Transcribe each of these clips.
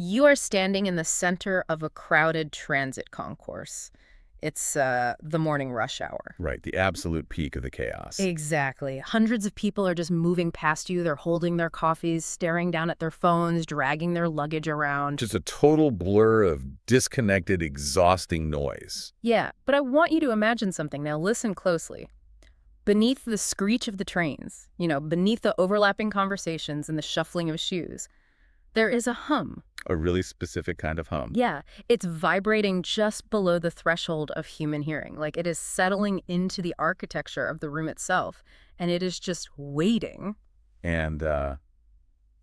You are standing in the center of a crowded transit concourse. It's the morning rush hour. Right, the absolute peak of the chaos. Exactly. Hundreds of people are just moving past you. They're holding their coffees, staring down at their phones, dragging their luggage around. Just a total blur of disconnected, exhausting noise. Yeah, but I want you to imagine something. Now listen closely. Beneath the screech of the trains, beneath the overlapping conversations and the shuffling of shoes, there is a hum. A really specific kind of hum. Yeah, it's vibrating just below the threshold of human hearing. Like it is settling into the architecture of the room itself, and it is just waiting. And I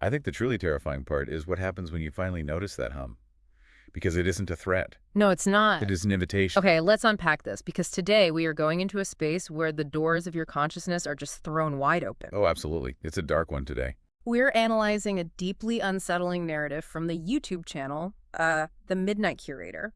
think the truly terrifying part is what happens when you finally notice that hum. Because it isn't a threat. No, it's not. It is an invitation. Okay, let's unpack this, because today we are going into a space where the doors of your consciousness are just thrown wide open. Oh, absolutely. It's a dark one today. We're analyzing a deeply unsettling narrative from the YouTube channel, The Midnight Curator.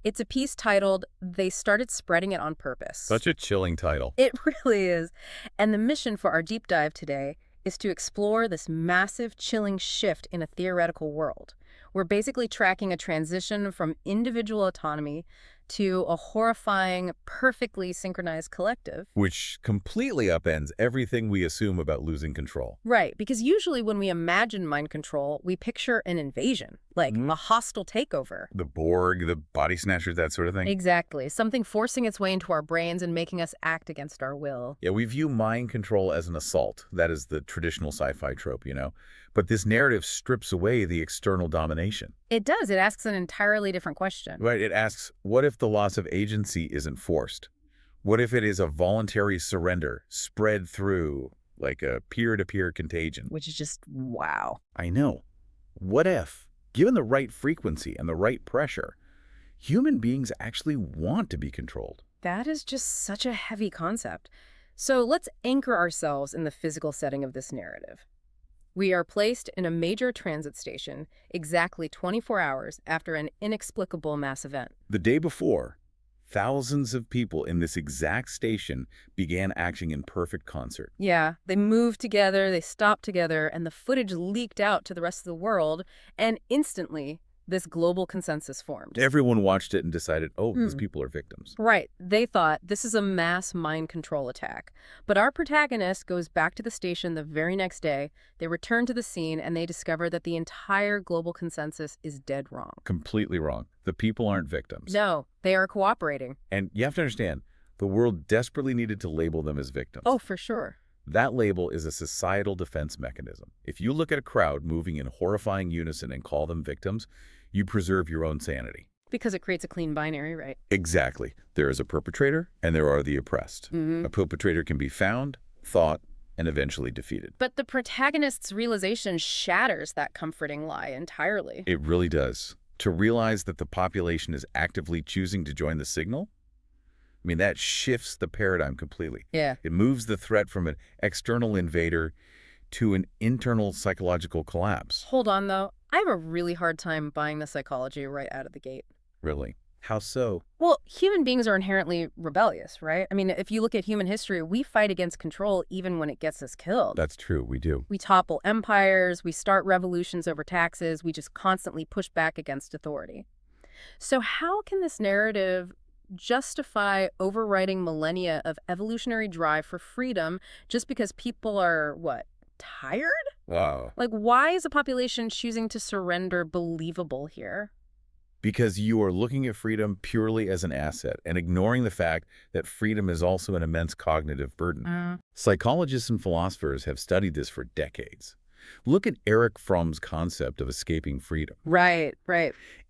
It's a piece titled, "They Started Spreading It on Purpose." Such a chilling title. It really is. And the mission for our deep dive today is to explore this massive, chilling shift in a theoretical world. We're basically tracking a transition from individual autonomy to a horrifying, perfectly synchronized collective. Which completely upends everything we assume about losing control. Right, because usually when we imagine mind control, we picture an invasion, like a hostile takeover. The Borg, the body snatchers, that sort of thing. Exactly, something forcing its way into our brains and making us act against our will. Yeah, we view mind control as an assault. That is the traditional sci-fi trope, But this narrative strips away the external domination. It does. It asks an entirely different question. Right, it asks, what if the loss of agency isn't forced? What if it is a voluntary surrender spread through like a peer-to-peer contagion? Which is just, wow. I know. What if, given the right frequency and the right pressure, human beings actually want to be controlled? That is just such a heavy concept. So let's anchor ourselves in the physical setting of this narrative. We are placed in a major transit station exactly 24 hours after an inexplicable mass event. The day before, thousands of people in this exact station began acting in perfect concert. Yeah, they moved together, they stopped together, and the footage leaked out to the rest of the world, and instantly, this global consensus formed. Everyone watched it and decided, oh, these people are victims. Right. They thought this is a mass mind control attack. But our protagonist goes back to the station the very next day. They return to the scene and they discover that the entire global consensus is dead wrong. Completely wrong. The people aren't victims. No, they are cooperating. And you have to understand, the world desperately needed to label them as victims. Oh, for sure. That label is a societal defense mechanism. If you look at a crowd moving in horrifying unison and call them victims, you preserve your own sanity. Because it creates a clean binary, right? Exactly. There is a perpetrator and there are the oppressed. A perpetrator can be found, thought, and eventually defeated. But the protagonist's realization shatters that comforting lie entirely. It really does. To realize that the population is actively choosing to join the signal, that shifts the paradigm completely. Yeah. It moves the threat from an external invader to an internal psychological collapse. Hold on, though. I have a really hard time buying the psychology right out of the gate. Really? How so? Well, human beings are inherently rebellious, right? If you look at human history, we fight against control even when it gets us killed. That's true, we do. We topple empires, we start revolutions over taxes, we just constantly push back against authority. So how can this narrative justify overriding millennia of evolutionary drive for freedom just because people are, tired? Wow. Why is a population choosing to surrender believable here? Because you are looking at freedom purely as an asset and ignoring the fact that freedom is also an immense cognitive burden. Psychologists and philosophers have studied this for decades. Look at Erich Fromm's concept of escaping freedom. Right.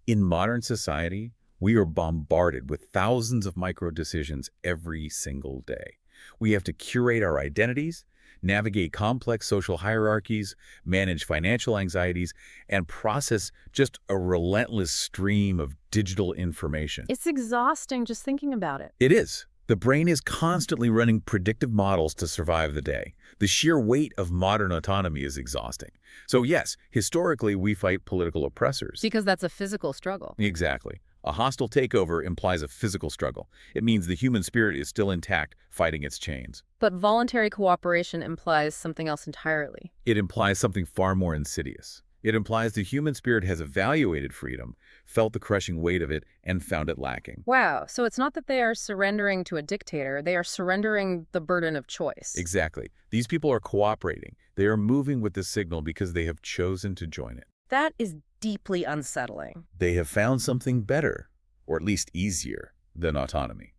In modern society, we are bombarded with thousands of micro-decisions every single day. We have to curate our identities, navigate complex social hierarchies, manage financial anxieties, and process just a relentless stream of digital information. It's exhausting just thinking about it. It is. The brain is constantly running predictive models to survive the day. The sheer weight of modern autonomy is exhausting. So yes, historically, we fight political oppressors. Because that's a physical struggle. Exactly. A hostile takeover implies a physical struggle. It means the human spirit is still intact, fighting its chains. But voluntary cooperation implies something else entirely. It implies something far more insidious. It implies the human spirit has evaluated freedom, felt the crushing weight of it, and found it lacking. Wow, so it's not that they are surrendering to a dictator, they are surrendering the burden of choice. Exactly. These people are cooperating. They are moving with the signal because they have chosen to join it. That is deeply unsettling. They have found something better, or at least easier, than autonomy.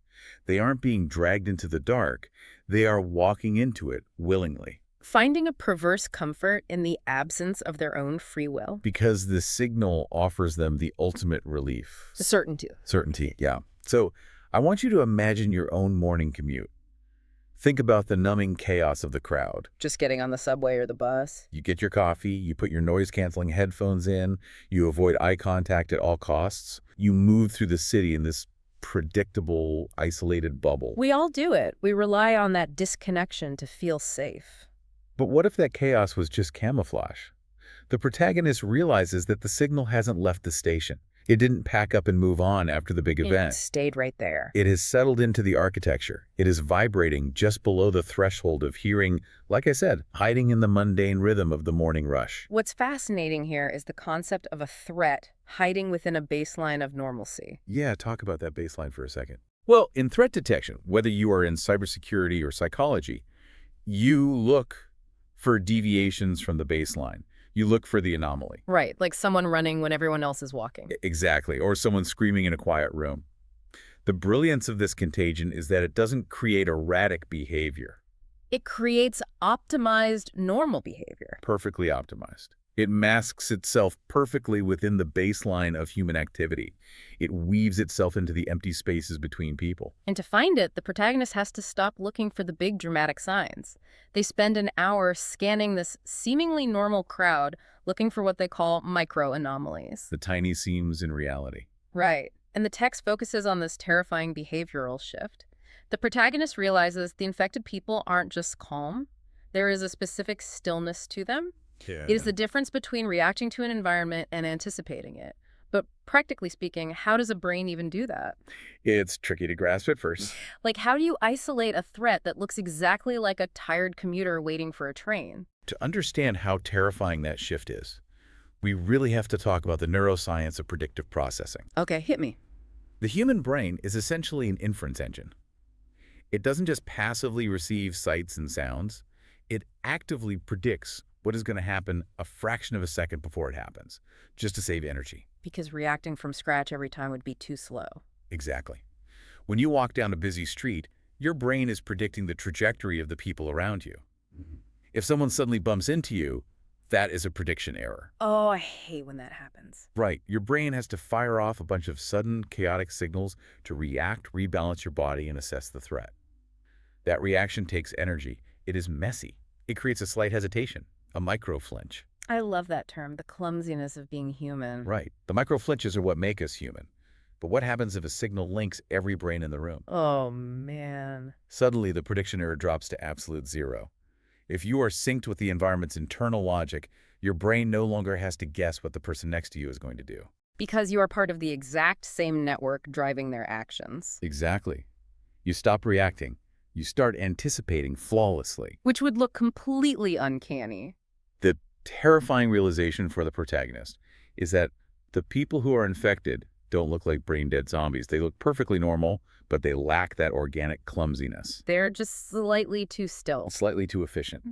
They aren't being dragged into the dark. They are walking into it willingly. Finding a perverse comfort in the absence of their own free will. Because the signal offers them the ultimate relief. The certainty. Certainty, yeah. So I want you to imagine your own morning commute. Think about the numbing chaos of the crowd. Just getting on the subway or the bus. You get your coffee, you put your noise-canceling headphones in, you avoid eye contact at all costs. You move through the city in this predictable, isolated bubble. We all do it. We rely on that disconnection to feel safe. But what if that chaos was just camouflage? The protagonist realizes that the signal hasn't left the station. It didn't pack up and move on after the big event. It stayed right there. It has settled into the architecture. It is vibrating just below the threshold of hearing, like I said, hiding in the mundane rhythm of the morning rush. What's fascinating here is the concept of a threat hiding within a baseline of normalcy. Yeah, talk about that baseline for a second. Well, in threat detection, whether you are in cybersecurity or psychology, you look for deviations from the baseline. You look for the anomaly. Right, like someone running when everyone else is walking. Exactly, or someone screaming in a quiet room. The brilliance of this contagion is that it doesn't create erratic behavior. It creates optimized normal behavior. Perfectly optimized. It masks itself perfectly within the baseline of human activity. It weaves itself into the empty spaces between people. And to find it, the protagonist has to stop looking for the big dramatic signs. They spend an hour scanning this seemingly normal crowd, looking for what they call micro-anomalies. The tiny seams in reality. Right. And the text focuses on this terrifying behavioral shift. The protagonist realizes the infected people aren't just calm. There is a specific stillness to them. Yeah. It is the difference between reacting to an environment and anticipating it. But practically speaking, how does a brain even do that? It's tricky to grasp at first. Like, how do you isolate a threat that looks exactly like a tired commuter waiting for a train? To understand how terrifying that shift is, we really have to talk about the neuroscience of predictive processing. Okay, hit me. The human brain is essentially an inference engine. It doesn't just passively receive sights and sounds. It actively predicts what is going to happen a fraction of a second before it happens, just to save energy. Because reacting from scratch every time would be too slow. Exactly. When you walk down a busy street, your brain is predicting the trajectory of the people around you. If someone suddenly bumps into you, that is a prediction error. Oh, I hate when that happens. Right. Your brain has to fire off a bunch of sudden, chaotic signals to react, rebalance your body, and assess the threat. That reaction takes energy. It is messy. It creates a slight hesitation, a micro-flinch. I love that term, the clumsiness of being human. Right. The micro-flinches are what make us human. But what happens if a signal links every brain in the room? Oh, man. Suddenly, the prediction error drops to absolute zero. If you are synced with the environment's internal logic, your brain no longer has to guess what the person next to you is going to do. Because you are part of the exact same network driving their actions. Exactly. You stop reacting. You start anticipating flawlessly. Which would look completely uncanny. The terrifying realization for the protagonist is that the people who are infected don't look like brain-dead zombies. They look perfectly normal, but they lack that organic clumsiness. They're just slightly too still. Slightly too efficient.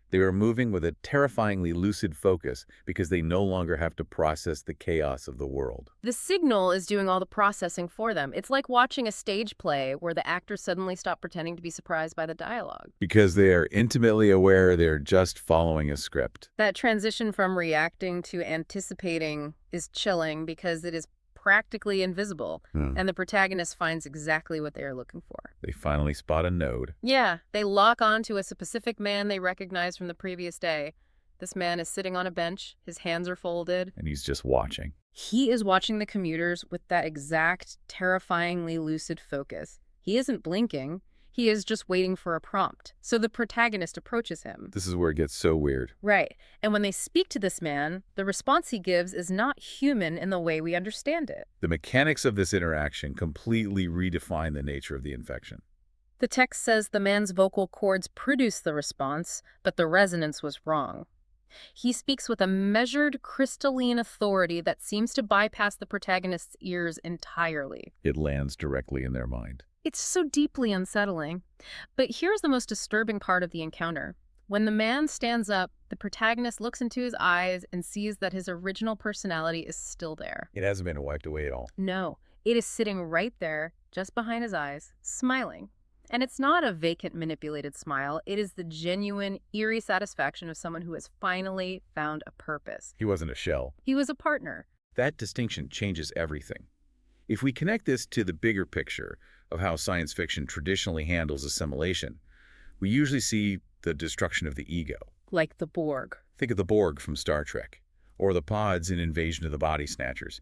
They are moving with a terrifyingly lucid focus because they no longer have to process the chaos of the world. The signal is doing all the processing for them. It's like watching a stage play where the actors suddenly stop pretending to be surprised by the dialogue. Because they are intimately aware they're just following a script. That transition from reacting to anticipating is chilling because it is practically invisible, and the protagonist finds exactly what they are looking for. They finally spot a node. Yeah, they lock on to a specific man they recognize from the previous day. This man is sitting on a bench, his hands are folded. And he's just watching. He is watching the commuters with that exact, terrifyingly lucid focus. He isn't blinking. He is just waiting for a prompt. So the protagonist approaches him. This is where it gets so weird. Right. And when they speak to this man, the response he gives is not human in the way we understand it. The mechanics of this interaction completely redefine the nature of the infection. The text says the man's vocal cords produced the response, but the resonance was wrong. He speaks with a measured, crystalline authority that seems to bypass the protagonist's ears entirely. It lands directly in their mind. It's so deeply unsettling. But here's the most disturbing part of the encounter. When the man stands up, the protagonist looks into his eyes and sees that his original personality is still there. It hasn't been wiped away at all. No, it is sitting right there, just behind his eyes, smiling. And it's not a vacant, manipulated smile. It is the genuine, eerie satisfaction of someone who has finally found a purpose. He wasn't a shell. He was a partner. That distinction changes everything. If we connect this to the bigger picture of how science fiction traditionally handles assimilation, we usually see the destruction of the ego. Like the Borg. Think of the Borg from Star Trek, or the pods in Invasion of the Body Snatchers.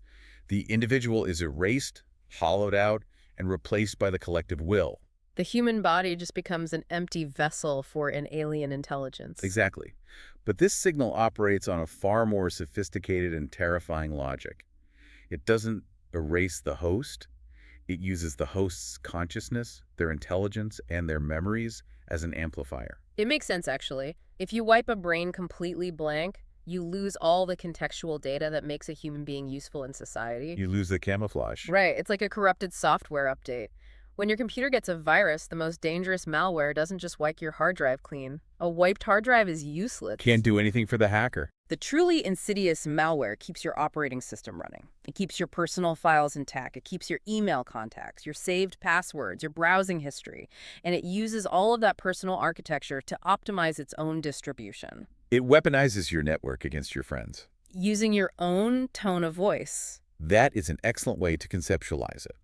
The individual is erased, hollowed out, and replaced by the collective will. The human body just becomes an empty vessel for an alien intelligence. Exactly. But this signal operates on a far more sophisticated and terrifying logic. It doesn't erase the host. It uses the host's consciousness, their intelligence, and their memories as an amplifier. It makes sense, actually. If you wipe a brain completely blank, you lose all the contextual data that makes a human being useful in society. You lose the camouflage. Right. It's like a corrupted software update. When your computer gets a virus, the most dangerous malware doesn't just wipe your hard drive clean. A wiped hard drive is useless. Can't do anything for the hacker. The truly insidious malware keeps your operating system running. It keeps your personal files intact. It keeps your email contacts, your saved passwords, your browsing history. And it uses all of that personal architecture to optimize its own distribution. It weaponizes your network against your friends. Using your own tone of voice. That is an excellent way to conceptualize it.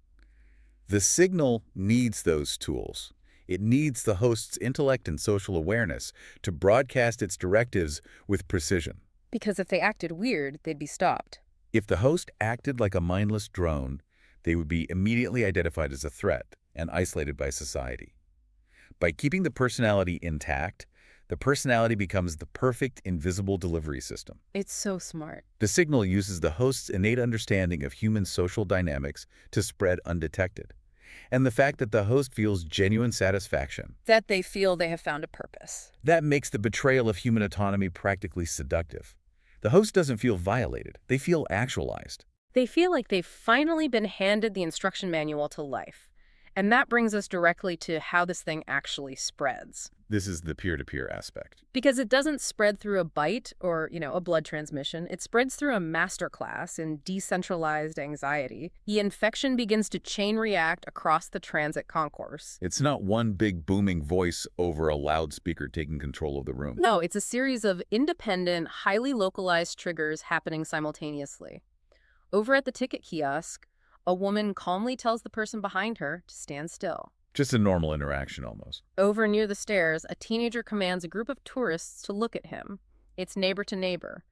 The signal needs those tools. It needs the host's intellect and social awareness to broadcast its directives with precision. Because if they acted weird, they'd be stopped. If the host acted like a mindless drone, they would be immediately identified as a threat and isolated by society. By keeping the personality intact, the personality becomes the perfect invisible delivery system. It's so smart. The signal uses the host's innate understanding of human social dynamics to spread undetected. And the fact that the host feels genuine satisfaction. That they feel they have found a purpose. That makes the betrayal of human autonomy practically seductive. The host doesn't feel violated. They feel actualized. They feel like they've finally been handed the instruction manual to life. And that brings us directly to how this thing actually spreads. This is the peer-to-peer aspect. Because it doesn't spread through a bite or, a blood transmission. It spreads through a masterclass in decentralized anxiety. The infection begins to chain react across the transit concourse. It's not one big booming voice over a loudspeaker taking control of the room. No, it's a series of independent, highly localized triggers happening simultaneously. Over at the ticket kiosk, a woman calmly tells the person behind her to stand still. Just a normal interaction almost. Over near the stairs, a teenager commands a group of tourists to look at him. It's neighbor to neighbor.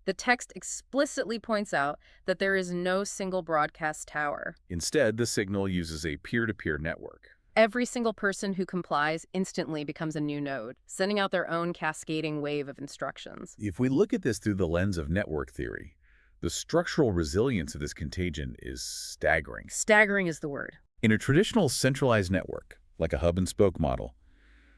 The text explicitly points out that there is no single broadcast tower. Instead, the signal uses a peer-to-peer network. Every single person who complies instantly becomes a new node, sending out their own cascading wave of instructions. If we look at this through the lens of network theory, the structural resilience of this contagion is staggering. Staggering is the word. In a traditional centralized network, like a hub-and-spoke model,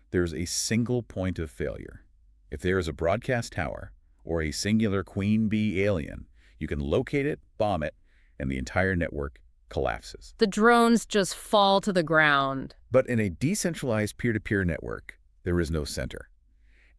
there's a single point of failure. If there is a broadcast tower or a singular queen bee alien, you can locate it, bomb it, and the entire network collapses. The drones just fall to the ground. But in a decentralized peer-to-peer network, there is no center.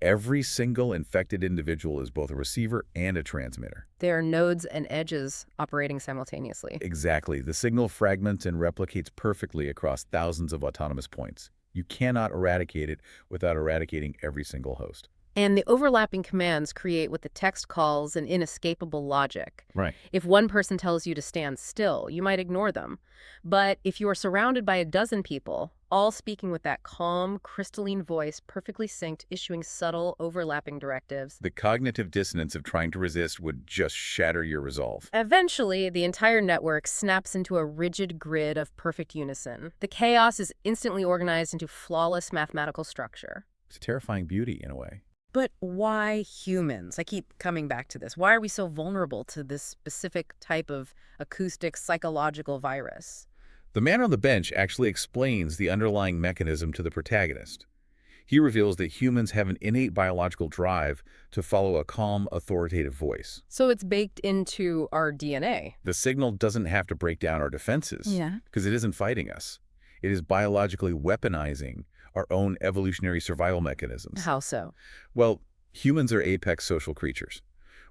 Every single infected individual is both a receiver and a transmitter. There are nodes and edges operating simultaneously. Exactly. The signal fragments and replicates perfectly across thousands of autonomous points. You cannot eradicate it without eradicating every single host. And the overlapping commands create what the text calls an inescapable logic. Right. If one person tells you to stand still, you might ignore them. But if you are surrounded by a dozen people, all speaking with that calm, crystalline voice, perfectly synced, issuing subtle, overlapping directives, The cognitive dissonance of trying to resist would just shatter your resolve. eventually, the entire network snaps into a rigid grid of perfect unison. The chaos is instantly organized into flawless mathematical structure. It's a terrifying beauty in a way. But why humans? I keep coming back to this. Why are we so vulnerable to this specific type of acoustic psychological virus? The man on the bench actually explains the underlying mechanism to the protagonist. He reveals that humans have an innate biological drive to follow a calm, authoritative voice. So it's baked into our DNA. The signal doesn't have to break down our defenses, Yeah. because it isn't fighting us. It is biologically weaponizing our own evolutionary survival mechanisms. How so? Well, humans are apex social creatures.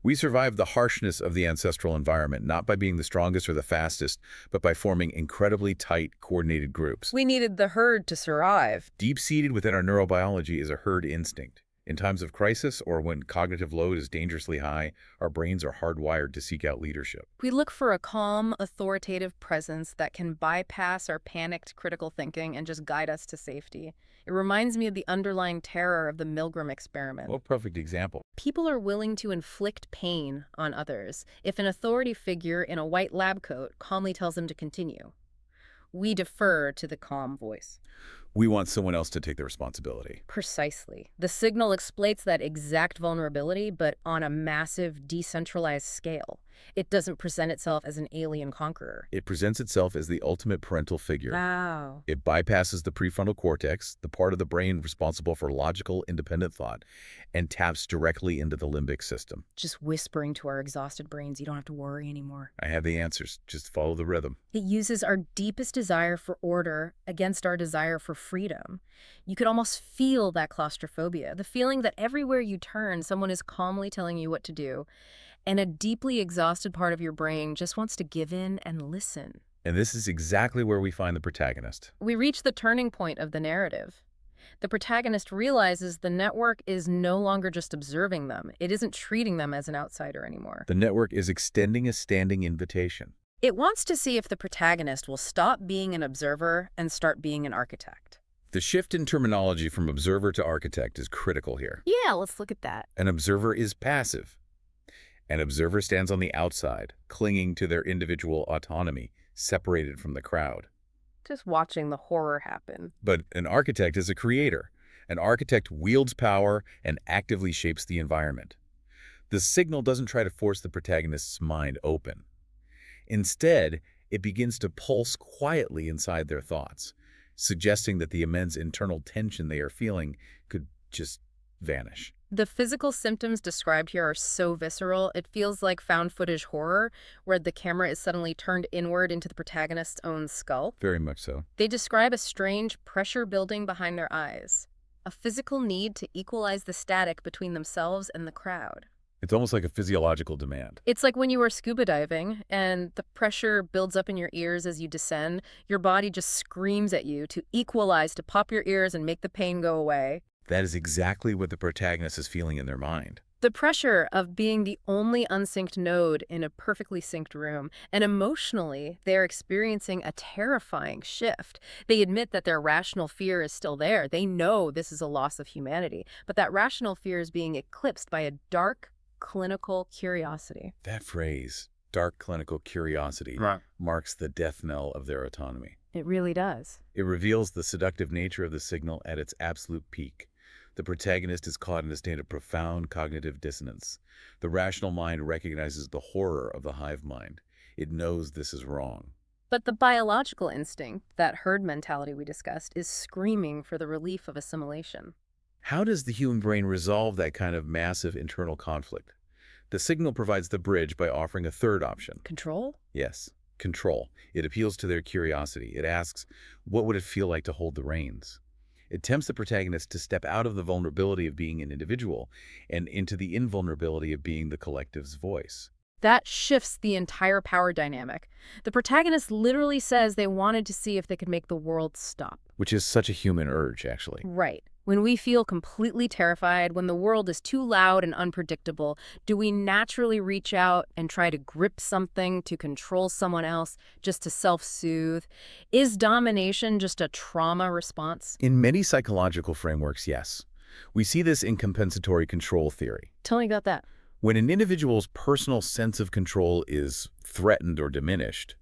We survive the harshness of the ancestral environment, not by being the strongest or the fastest, but by forming incredibly tight, coordinated groups. We needed the herd to survive. Deep-seated within our neurobiology is a herd instinct. In times of crisis or when cognitive load is dangerously high, our brains are hardwired to seek out leadership. We look for a calm, authoritative presence that can bypass our panicked critical thinking and just guide us to safety. It reminds me of the underlying terror of the Milgram experiment. Well, perfect example. People are willing to inflict pain on others if an authority figure in a white lab coat calmly tells them to continue. We defer to the calm voice. We want someone else to take the responsibility. Precisely. The signal exploits that exact vulnerability, but on a massive, decentralized scale. It doesn't present itself as an alien conqueror. It presents itself as the ultimate parental figure. Wow. It bypasses the prefrontal cortex, the part of the brain responsible for logical, independent thought, and taps directly into the limbic system. Just whispering to our exhausted brains, you don't have to worry anymore. I have the answers. Just follow the rhythm. It uses our deepest desire for order against our desire for freedom. You could almost feel that claustrophobia, the feeling that everywhere you turn, someone is calmly telling you what to do, and a deeply exhausted part of your brain just wants to give in and listen. And this is exactly where we find the protagonist. We reach the turning point of the narrative. The protagonist realizes the network is no longer just observing them. It isn't treating them as an outsider anymore. The network is extending a standing invitation. It wants to see if the protagonist will stop being an observer and start being an architect. The shift in terminology from observer to architect is critical here. Yeah, let's look at that. An observer is passive. An observer stands on the outside, clinging to their individual autonomy, separated from the crowd. Just watching the horror happen. But an architect is a creator. An architect wields power and actively shapes the environment. The signal doesn't try to force the protagonist's mind open. Instead, it begins to pulse quietly inside their thoughts, suggesting that the immense internal tension they are feeling could just vanish. The physical symptoms described here are so visceral, it feels like found footage horror, where the camera is suddenly turned inward into the protagonist's own skull. Very much so. They describe a strange pressure building behind their eyes, a physical need to equalize the static between themselves and the crowd. It's almost like a physiological demand. It's like when you are scuba diving and the pressure builds up in your ears as you descend, your body just screams at you to equalize, to pop your ears and make the pain go away. That is exactly what the protagonist is feeling in their mind. The pressure of being the only unsynced node in a perfectly synced room, and emotionally, they're experiencing a terrifying shift. They admit that their rational fear is still there. They know this is a loss of humanity, but that rational fear is being eclipsed by a dark, clinical curiosity. That phrase, dark clinical curiosity, marks the death knell of their autonomy. It really does. It reveals the seductive nature of the signal at its absolute peak. The protagonist is caught in a state of profound cognitive dissonance. The rational mind recognizes the horror of the hive mind. It knows this is wrong. But the biological instinct, that herd mentality we discussed, is screaming for the relief of assimilation. How does the human brain resolve that kind of massive internal conflict? The signal provides the bridge by offering a third option. Control? Yes, control. It appeals to their curiosity. It asks, what would it feel like to hold the reins? It tempts the protagonist to step out of the vulnerability of being an individual and into the invulnerability of being the collective's voice. That shifts the entire power dynamic. The protagonist literally says they wanted to see if they could make the world stop. Which is such a human urge, actually. Right. When we feel completely terrified, when the world is too loud and unpredictable, do we naturally reach out and try to grip something, to control someone else, just to self-soothe? Is domination just a trauma response? In many psychological frameworks, yes. We see this in compensatory control theory. Tell me about that. When an individual's personal sense of control is threatened or diminished,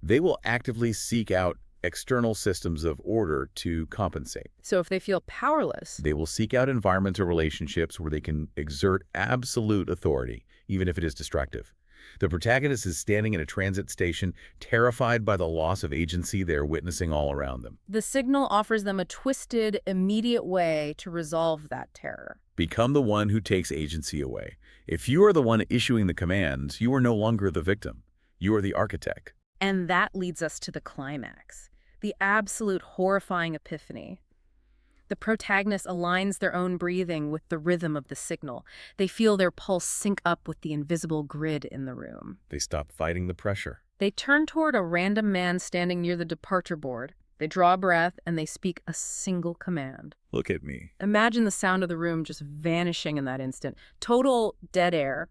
they will actively seek out external systems of order to compensate. So if they feel powerless, They will seek out environments or relationships where they can exert absolute authority, even if it is destructive. The protagonist is standing in a transit station, terrified by the loss of agency they are witnessing all around them. The signal offers them a twisted, immediate way to resolve that terror. Become the one who takes agency away. If you are the one issuing the commands, you are no longer the victim. You are the architect. And that leads us to the climax, the absolute horrifying epiphany. The protagonist aligns their own breathing with the rhythm of the signal. They feel their pulse sync up with the invisible grid in the room. They stop fighting the pressure. They turn toward a random man standing near the departure board. They draw a breath and they speak a single command. Look at me. Imagine the sound of the room just vanishing in that instant. Total dead air.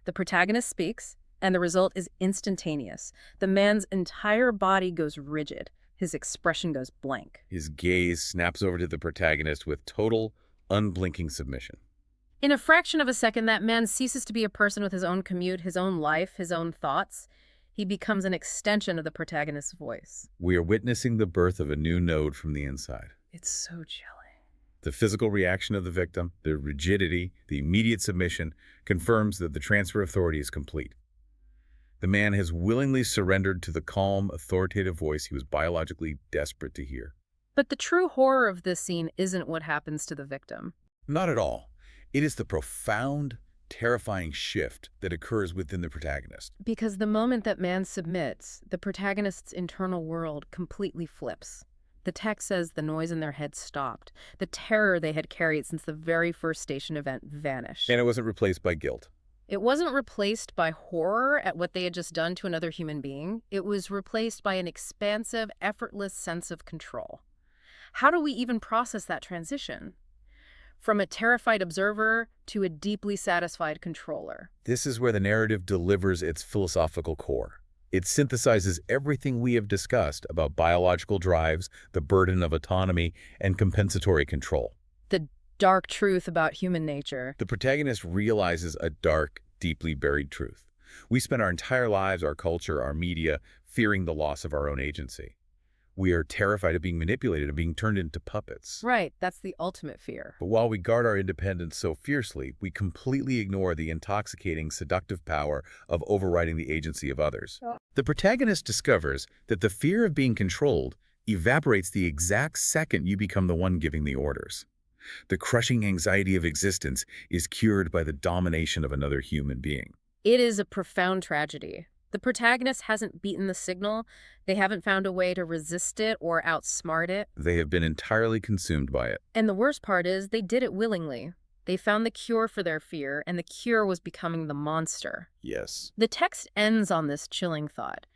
The protagonist speaks, and the result is instantaneous. The man's entire body goes rigid. His expression goes blank. His gaze snaps over to the protagonist with total, unblinking submission. In a fraction of a second, that man ceases to be a person with his own commute, his own life, his own thoughts. He becomes an extension of the protagonist's voice. We are witnessing the birth of a new node from the inside. It's so chilling. The physical reaction of the victim, the rigidity, the immediate submission, confirms that the transfer of authority is complete. The man has willingly surrendered to the calm, authoritative voice he was biologically desperate to hear. But the true horror of this scene isn't what happens to the victim. Not at all. It is the profound, terrifying shift that occurs within the protagonist. Because the moment that man submits, the protagonist's internal world completely flips. The text says the noise in their head stopped. The terror they had carried since the very first station event vanished. And it wasn't replaced by guilt. It wasn't replaced by horror at what they had just done to another human being. It was replaced by an expansive, effortless sense of control. How do we even process that transition? From a terrified observer to a deeply satisfied controller. This is where the narrative delivers its philosophical core. It synthesizes everything we have discussed about biological drives, the burden of autonomy, and compensatory control. The dark truth about human nature. The protagonist realizes a dark, deeply buried truth. We spend our entire lives, our culture, our media, fearing the loss of our own agency. We are terrified of being manipulated and being turned into puppets. Right, that's the ultimate fear. But while we guard our independence so fiercely, we completely ignore the intoxicating, seductive power of overriding the agency of others. The protagonist discovers that the fear of being controlled evaporates the exact second you become the one giving the orders. The crushing anxiety of existence is cured by the domination of another human being. It is a profound tragedy. The protagonist hasn't beaten the signal. They haven't found a way to resist it or outsmart it. They have been entirely consumed by it. And the worst part is they did it willingly. They found the cure for their fear, and the cure was becoming the monster. Yes. The text ends on this chilling thought.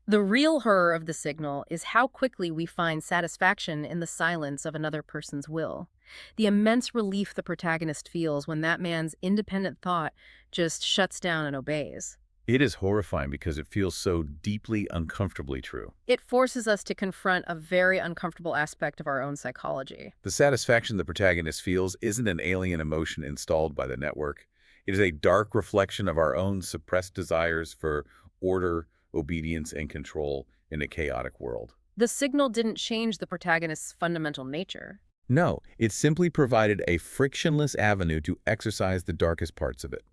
The real horror of the signal is how quickly we find satisfaction in the silence of another person's will. The immense relief the protagonist feels when that man's independent thought just shuts down and obeys. It is horrifying because it feels so deeply uncomfortably true. It forces us to confront a very uncomfortable aspect of our own psychology. The satisfaction the protagonist feels isn't an alien emotion installed by the network. It is a dark reflection of our own suppressed desires for order, obedience, and control in a chaotic world. The signal didn't change the protagonist's fundamental nature. No, it simply provided a frictionless avenue to exercise the darkest parts of it.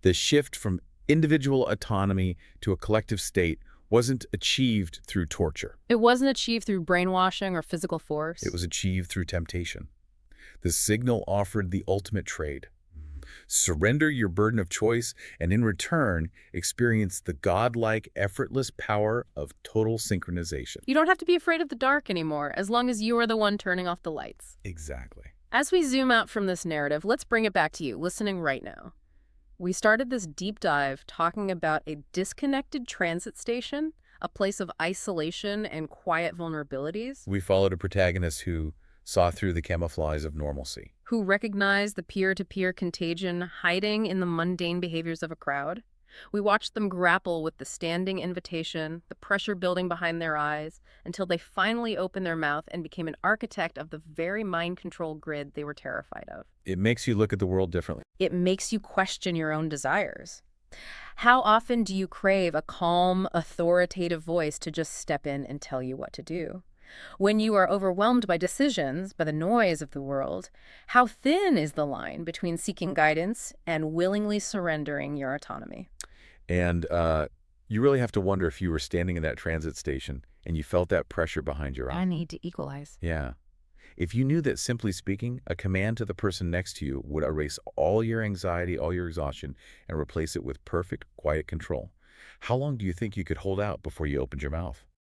The shift from individual autonomy to a collective state wasn't achieved through torture. It wasn't achieved through brainwashing or physical force. It was achieved through temptation. The signal offered the ultimate trade. Surrender your burden of choice, and in return, experience the godlike, effortless power of total synchronization. You don't have to be afraid of the dark anymore, as long as you are the one turning off the lights. Exactly. As we zoom out from this narrative, let's bring it back to you, listening right now. We started this deep dive talking about a disconnected transit station, a place of isolation and quiet vulnerabilities. We followed a protagonist who saw through the camouflage of normalcy. Who recognized the peer-to-peer contagion hiding in the mundane behaviors of a crowd. We watched them grapple with the standing invitation, the pressure building behind their eyes, until they finally opened their mouth and became an architect of the very mind-control grid they were terrified of. It makes you look at the world differently. It makes you question your own desires. How often do you crave a calm, authoritative voice to just step in and tell you what to do? When you are overwhelmed by decisions, by the noise of the world, how thin is the line between seeking guidance and willingly surrendering your autonomy? And you really have to wonder if you were standing in that transit station and you felt that pressure behind your I eye. need to equalize. Yeah. If you knew that simply speaking, a command to the person next to you would erase all your anxiety, all your exhaustion, and replace it with perfect, quiet control, how long do you think you could hold out before you opened your mouth?